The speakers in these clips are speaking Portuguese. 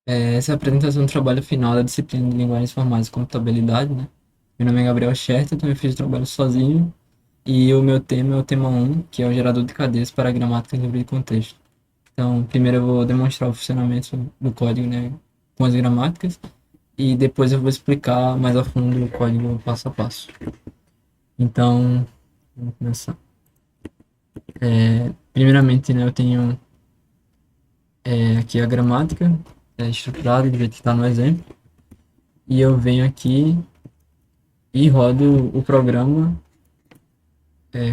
Essa apresentação do trabalho final da disciplina de Linguagens Formais e Contabilidade, né? Meu nome é Gabriel Scherter, então eu fiz o trabalho sozinho. E o meu tema é o tema um, que é o gerador de cadeias para gramática livre de contexto. Então, primeiro eu vou demonstrar o funcionamento do código, né, com as gramáticas, e depois eu vou explicar mais a fundo o código passo a passo. Então, vamos começar. Primeiramente, né, eu tenho aqui a gramática estruturada do jeito que está no exemplo, e eu venho aqui e rodo o programa,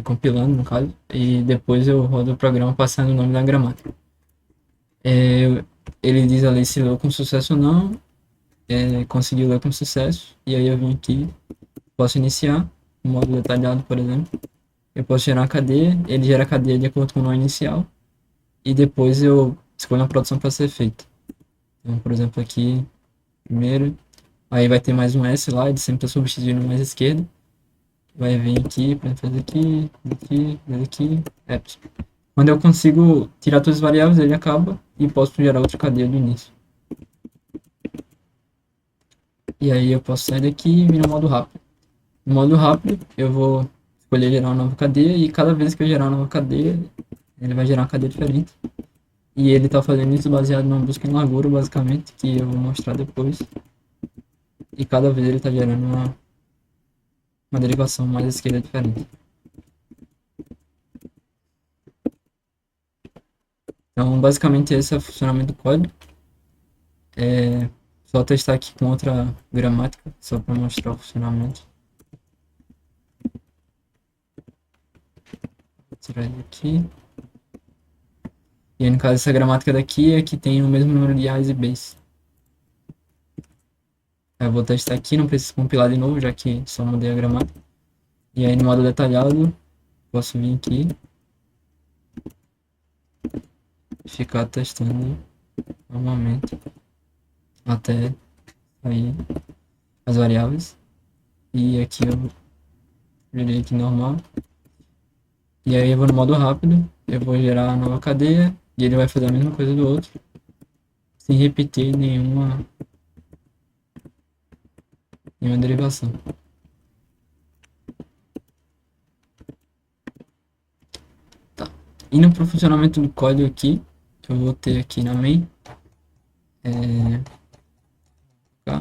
compilando no caso, e depois eu rodo o programa passando o nome da gramática. É, ele diz ali se leu com sucesso ou não, conseguiu ler com sucesso, e aí eu vim aqui, posso iniciar, no modo detalhado, por exemplo. Eu posso gerar a cadeia, ele gera a cadeia de acordo com o nó inicial, e depois eu escolho uma produção para ser feita. Então, por exemplo, aqui, primeiro, aí vai ter mais um S lá, ele sempre está substituindo mais à esquerda. Vai vir aqui, para fazer aqui, aqui, Epsilon. Quando eu consigo tirar todas as variáveis, ele acaba e posso gerar outra cadeia do início. E aí eu posso sair daqui e vir no modo rápido. No modo rápido, eu vou escolher gerar uma nova cadeia e cada vez que eu gerar uma nova cadeia, ele vai gerar uma cadeia diferente. E ele está fazendo isso baseado numa busca em largura, basicamente, que eu vou mostrar depois. E cada vez ele está gerando uma derivação mais à esquerda diferente. Então, basicamente, esse é o funcionamento do código. Só testar aqui com outra gramática, só para mostrar o funcionamento. Vou tirar ele aqui. E aí, no caso, essa gramática daqui é que tem o mesmo número de A's e B's. Eu vou testar aqui, não preciso compilar de novo, já que só mudei a gramática. E aí, no modo detalhado, posso vir aqui e ficar testando normalmente até sair as variáveis. E aqui eu virei aqui normal. E aí eu vou no modo rápido, eu vou gerar a nova cadeia e ele vai fazer a mesma coisa do outro, sem repetir nenhuma derivação. Tá. Indo para o funcionamento do código aqui, que eu vou ter aqui na main, tá?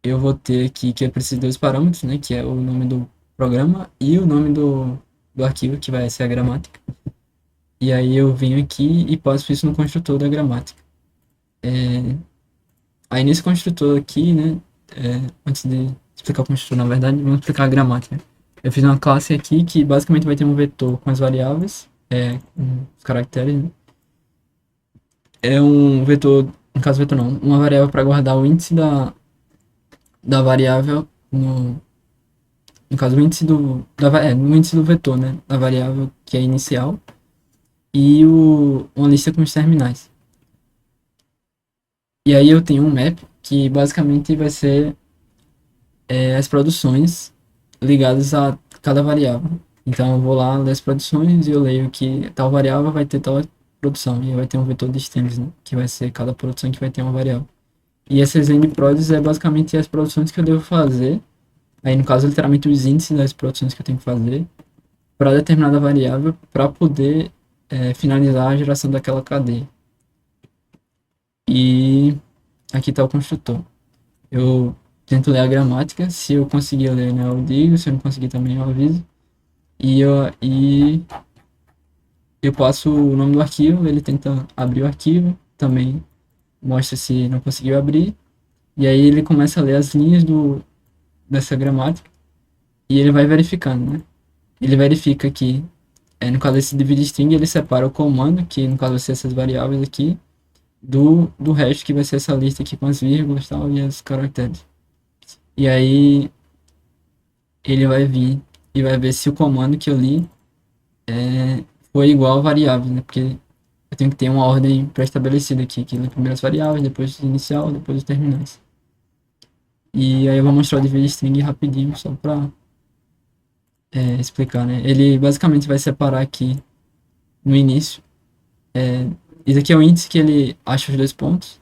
Eu vou ter aqui que eu preciso de dois parâmetros, né, que é o nome do programa e o nome do arquivo, que vai ser a gramática. E aí eu venho aqui e passo isso no construtor da gramática. Aí nesse construtor aqui, né, antes de explicar o construtor, na verdade, vamos explicar a gramática. Eu fiz uma classe aqui que basicamente vai ter um vetor com as variáveis, com os caracteres, né? É um vetor, no caso vetor não, uma variável para guardar o índice da variável no caso o índice no índice do vetor, né, da variável que é inicial e uma lista com os terminais. E aí eu tenho um map que basicamente vai ser as produções ligadas a cada variável. Então eu vou lá ler as produções e eu leio que tal variável vai ter tal produção. E aí vai ter um vetor de strings, né, que vai ser cada produção que vai ter uma variável. E essas nprods é basicamente as produções que eu devo fazer. Aí no caso literalmente os índices das produções que eu tenho que fazer para determinada variável para poder finalizar a geração daquela cadeia. E aqui está o construtor. Eu tento ler a gramática, se eu conseguir ler, né, eu digo, se eu não conseguir também eu aviso. E eu passo o nome do arquivo, ele tenta abrir o arquivo, também mostra se não conseguiu abrir. E aí ele começa a ler as linhas dessa gramática e ele vai verificando, né? Ele verifica que, no caso desse divide string, ele separa o comando, que no caso vai ser essas variáveis aqui, do resto, que vai ser essa lista aqui com as vírgulas e tal, e os caracteres. E aí ele vai vir e vai ver se o comando que eu li foi igual a variável, né? Porque eu tenho que ter uma ordem pré-estabelecida aqui, que lê primeiro as variáveis, depois o inicial, depois os terminais. E aí eu vou mostrar o divide string rapidinho, só para explicar, né? Ele basicamente vai separar aqui no início Isso aqui é o índice que ele acha os dois pontos.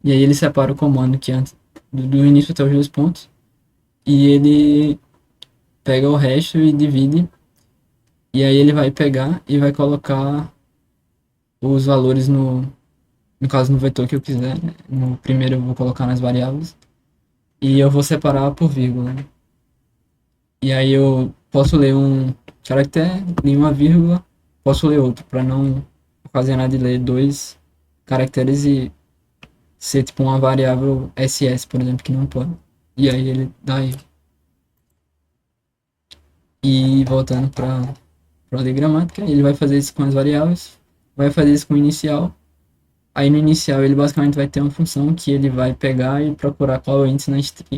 E aí ele separa o comando que antes do início até os dois pontos. E ele pega o resto e divide. E aí ele vai pegar e vai colocar os valores no caso no vetor que eu quiser, né? No primeiro eu vou colocar nas variáveis. E eu vou separar por vírgula, né? E aí eu posso ler um caractere, ler uma vírgula, posso ler outro, para não ocasionar de ler dois caracteres e ser tipo uma variável SS, por exemplo, que não pode. E aí ele dá erro. E voltando para a lei gramática, ele vai fazer isso com as variáveis, vai fazer isso com o inicial. Aí no inicial ele basicamente vai ter uma função que ele vai pegar e procurar qual é o índice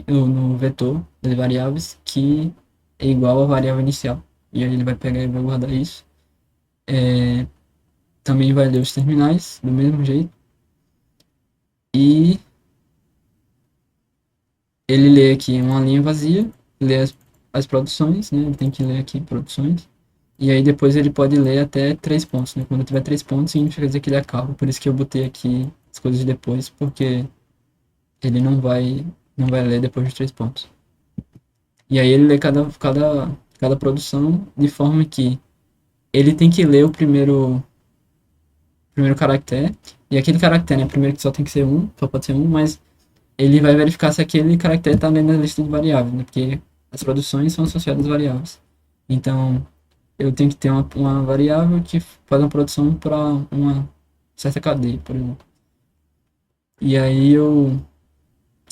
no vetor das variáveis que é igual à variável inicial. E aí ele vai pegar e vai guardar isso. É, também vai ler os terminais do mesmo jeito. E ele lê aqui uma linha vazia, lê as produções, né? Ele tem que ler aqui produções. E aí depois ele pode ler até 3 pontos, né? Quando tiver 3 pontos, significa dizer que ele acaba. Por isso que eu botei aqui as coisas depois, porque ele não vai ler depois dos 3 pontos. E aí ele lê cada produção de forma que ele tem que ler o primeiro caractere. E aquele caractere, né? Primeiro que só tem que ser um, só pode ser um, mas ele vai verificar se aquele caractere está dentro da lista de variáveis, né? Porque as produções são associadas a variáveis. Então, eu tenho que ter uma variável que faz uma produção para uma certa cadeia, por exemplo. E aí eu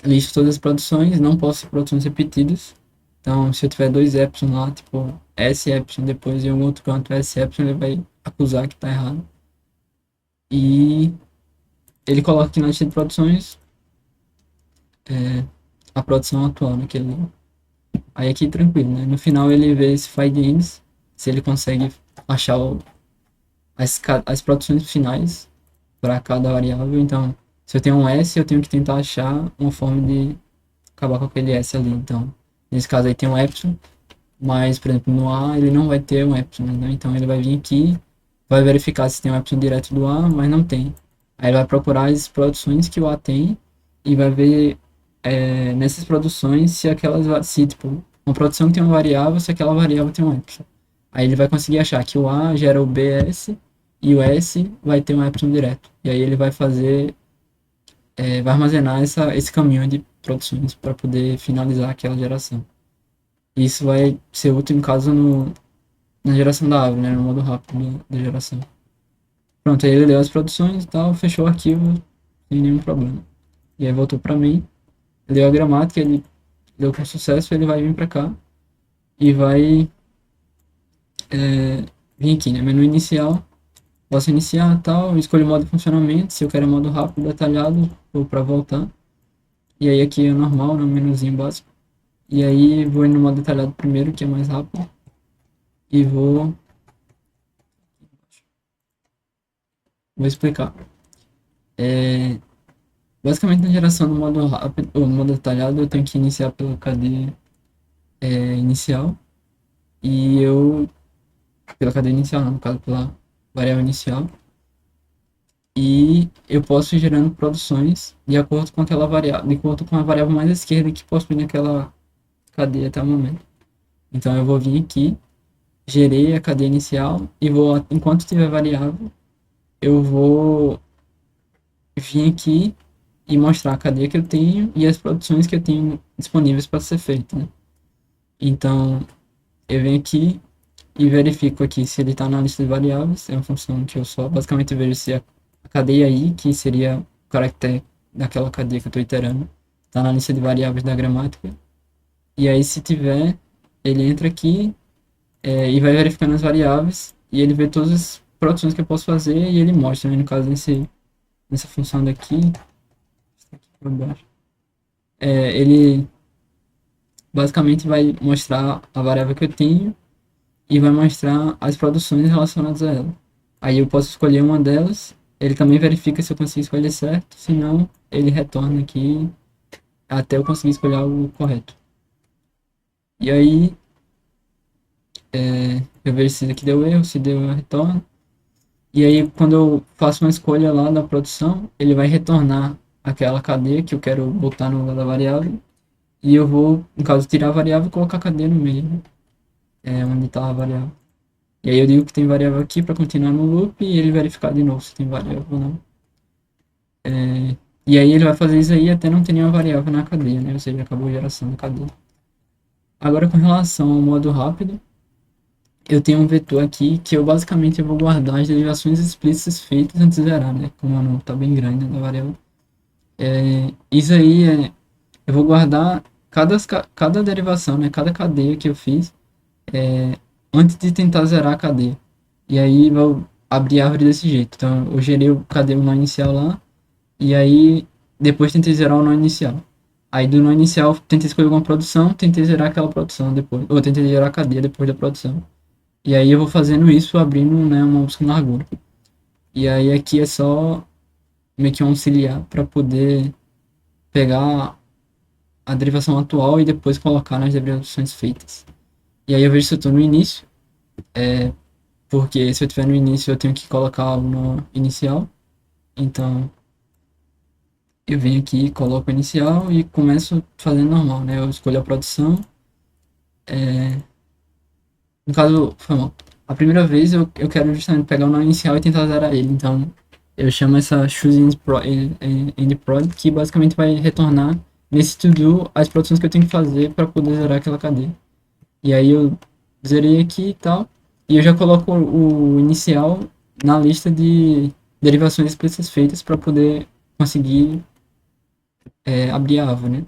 listo todas as produções, não posso ter produções repetidas. Então, se eu tiver dois epsilon lá, tipo S epsilon, depois em algum outro canto S epsilon, ele vai acusar que está errado. E ele coloca aqui na lista de produções a produção atual naquele. Aí aqui tranquilo, né? No final ele vê se find ends, se ele consegue achar as produções finais para cada variável. Então, se eu tenho um S, eu tenho que tentar achar uma forma de acabar com aquele S ali. Então, nesse caso aí tem um epsilon, mas, por exemplo, no A ele não vai ter um epsilon, né? Então ele vai vir aqui, vai verificar se tem um epsilon direto do A, mas não tem. Aí ele vai procurar as produções que o A tem e vai ver nessas produções se aquelas, se tipo, uma produção que tem uma variável, se aquela variável tem um epsilon. Aí ele vai conseguir achar que o A gera o BS e o S vai ter um epsilon direto. E aí ele vai fazer, vai armazenar esse caminho de produções para poder finalizar aquela geração. Isso vai ser útil, no caso, na geração da árvore, né? No modo rápido da geração. Pronto, aí ele leu as produções e tal, fechou o arquivo sem nenhum problema. E aí voltou para mim, leu a gramática, ele leu com sucesso, ele vai vir para cá e vai vir aqui, né? Menu inicial, posso iniciar tal, escolho o modo de funcionamento, se eu quero modo rápido, detalhado, ou para voltar. E aí aqui é normal, no menuzinho básico. E aí vou no modo detalhado primeiro, que é mais rápido. E vou explicar. Basicamente, na geração no modo rápido, ou no modo detalhado, eu tenho que iniciar pela cadeia inicial. E eu. Pela cadeia inicial, não, no caso, pela variável inicial. E eu posso ir gerando produções de acordo com aquela variável, de acordo com a variável mais à esquerda que possui naquela cadeia até o momento. Então eu vou vir aqui, gerei a cadeia inicial e vou, enquanto tiver variável, eu vou vir aqui e mostrar a cadeia que eu tenho e as produções que eu tenho disponíveis para ser feita, né? Então, eu venho aqui e verifico aqui se ele está na lista de variáveis, é uma função que eu só basicamente vejo se a cadeia I, que seria o caractere daquela cadeia que eu estou iterando, está na lista de variáveis da gramática. E aí, se tiver, ele entra aqui e vai verificando as variáveis e ele vê todas as produções que eu posso fazer e ele mostra, né? No caso, nessa função daqui, aqui para baixo. Ele basicamente vai mostrar a variável que eu tenho e vai mostrar as produções relacionadas a ela. Aí eu posso escolher uma delas, ele também verifica se eu consigo escolher certo, se não, ele retorna aqui até eu conseguir escolher o correto. E aí eu vejo se aqui deu erro, se deu eu retorno. E aí, quando eu faço uma escolha lá da produção, ele vai retornar aquela cadeia que eu quero botar no lugar da variável. E eu vou, no caso, tirar a variável e colocar a cadeia no meio, né? Onde está a variável. E aí eu digo que tem variável aqui para continuar no loop e ele verificar de novo se tem variável ou não. E aí ele vai fazer isso aí até não ter nenhuma variável na cadeia, né? Ou seja, acabou a geração da cadeia. Agora, com relação ao modo rápido, eu tenho um vetor aqui que eu basicamente eu vou guardar as derivações explícitas feitas antes de zerar, né? Como o nome está bem grande da variável. Isso aí eu vou guardar cada derivação, né? Cada cadeia que eu fiz antes de tentar zerar a cadeia. E aí vou abrir a árvore desse jeito. Então eu gerei o cadeia o nó inicial lá, e aí depois tentei zerar o nó inicial. Aí do nó inicial tentei escolher alguma produção, tentei zerar aquela produção depois. Ou tentei zerar a cadeia depois da produção. E aí eu vou fazendo isso abrindo, né, uma opção largura. E aí aqui é só meio que um auxiliar para poder pegar a derivação atual e depois colocar nas derivações feitas. E aí eu vejo se eu estou no início, porque se eu estiver no início eu tenho que colocar algo no inicial. Então eu venho aqui, coloco o inicial e começo fazendo normal, né? Eu escolho a produção. No caso, foi mal. A primeira vez eu quero justamente pegar o nó inicial e tentar zerar ele. Então eu chamo essa choose end prod, que basicamente vai retornar nesse to-do as produções que eu tenho que fazer para poder zerar aquela cadeia. E aí eu zerei aqui e tal. E eu já coloco o inicial na lista de derivações explícitas feitas para poder conseguir abrir a árvore, né?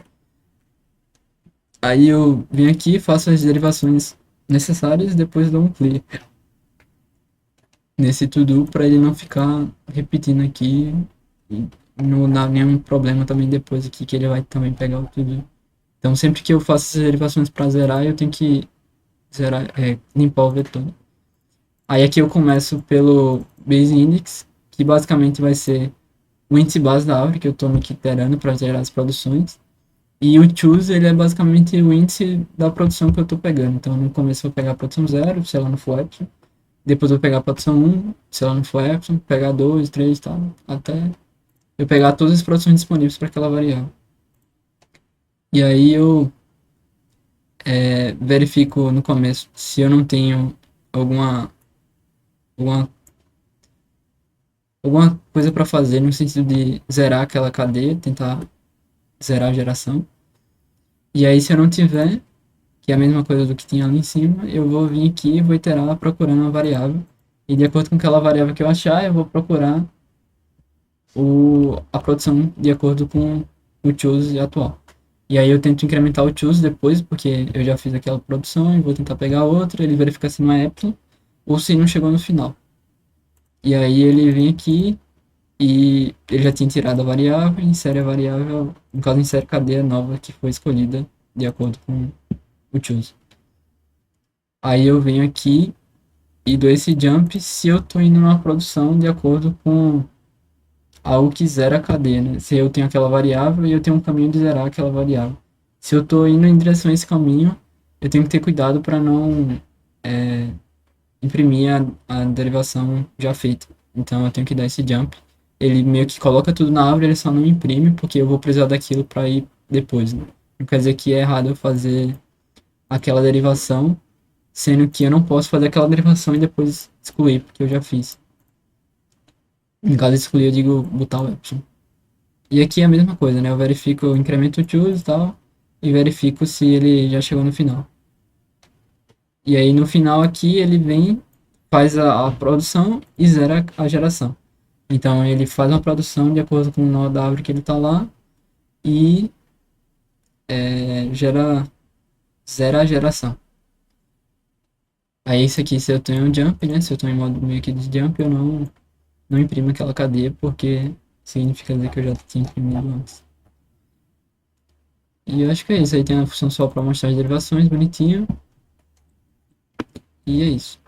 Aí eu venho aqui, faço as derivações necessárias e depois dou um clear nesse to-do para ele não ficar repetindo aqui e não dar nenhum problema também depois aqui que ele vai também pegar o to-do. Então sempre que eu faço essas derivações para zerar, eu tenho que zerar, limpar o vetor. Aí aqui eu começo pelo base index, que basicamente vai ser o índice base da árvore que eu estou me iterando para gerar as produções. E o choose, ele é basicamente o índice da produção que eu estou pegando. Então, no começo eu vou pegar a produção 0, se ela não for epsilon. Depois eu vou pegar a produção 1, se ela não for epsilon. Pegar 2, 3 e tal. Até eu pegar todas as produções disponíveis para aquela variável. E aí eu verifico no começo se eu não tenho alguma, alguma, alguma coisa para fazer no sentido de zerar aquela cadeia, tentar zerar a geração. E aí se eu não tiver, que é a mesma coisa do que tinha ali em cima, eu vou vir aqui e vou iterar procurando uma variável. E de acordo com aquela variável que eu achar, eu vou procurar a produção de acordo com o choose atual. E aí eu tento incrementar o choose depois, porque eu já fiz aquela produção e vou tentar pegar outra, ele verifica se não é epsilon ou se não chegou no final. E aí ele vem aqui e ele já tinha tirado a variável, insere a variável, no caso insere a cadeia nova que foi escolhida de acordo com o choose. Aí eu venho aqui e dou esse jump se eu estou indo numa produção de acordo com algo que zera a cadeia, né? Se eu tenho aquela variável e eu tenho um caminho de zerar aquela variável. Se eu estou indo em direção a esse caminho, eu tenho que ter cuidado para não imprimir a derivação já feita. Então eu tenho que dar esse jump. Ele meio que coloca tudo na árvore, ele só não imprime, porque eu vou precisar daquilo para ir depois, né? Não quer dizer que é errado eu fazer aquela derivação, sendo que eu não posso fazer aquela derivação e depois excluir, porque eu já fiz. No caso de excluir, eu digo botar o epsilon. E aqui é a mesma coisa, né? Eu verifico, eu incremento o choose e tal, e verifico se ele já chegou no final. E aí no final aqui ele vem, faz a produção e zera a geração. Então ele faz uma produção de acordo com o nó da árvore que ele está lá e zera a geração. Aí isso aqui, se eu tenho um jump, né? Se eu estou em modo meio que de jump, eu não imprimo aquela cadeia porque significa dizer que eu já tinha imprimido antes. E eu acho que é isso. Aí tem a função só para mostrar as derivações, bonitinho. E é isso.